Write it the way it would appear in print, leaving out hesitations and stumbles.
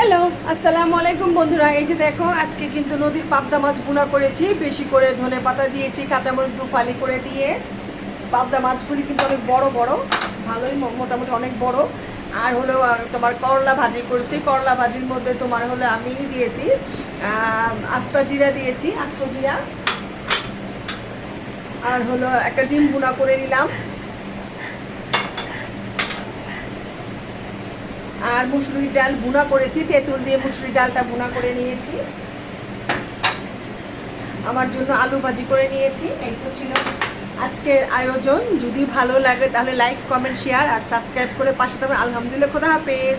Hello, আসসালামু আলাইকুম বন্ধুরা। এই যে দেখো, আজকে কিন্তু নদীর পাবদা মাছ ভুনা করেছি। বেশি করে ধনে পাতা দিয়েছি, কাঁচামরিচ দুফালি করে দিয়ে। পাবদা মাছগুলি কিন্তু অনেক বড় বড়, ভালোই মোটামুটি অনেক বড়। আর হলো তোমার করলা ভাজি করছি। করলা ভাজির মধ্যে তোমার হলো আমি দিয়েছি আস্তা জিরা দিয়েছি, আস্ত জিরা। আর হলো একটা ডিম ভুনা করে নিলাম। আর মুসুরির ডাল ভুনা করেছি, তেঁতুল দিয়ে মুসুরির ডালটা ভুনা করে নিয়েছি। আমার জন্য আলু ভাজি করে নিয়েছি। এই তো ছিল আজকের আয়োজন। যদি ভালো লাগে তাহলে লাইক, কমেন্ট, শেয়ার আর সাবস্ক্রাইব করে পাশে থাকবেন। আলহামদুলিল্লাহ, খোদা হাফেজ।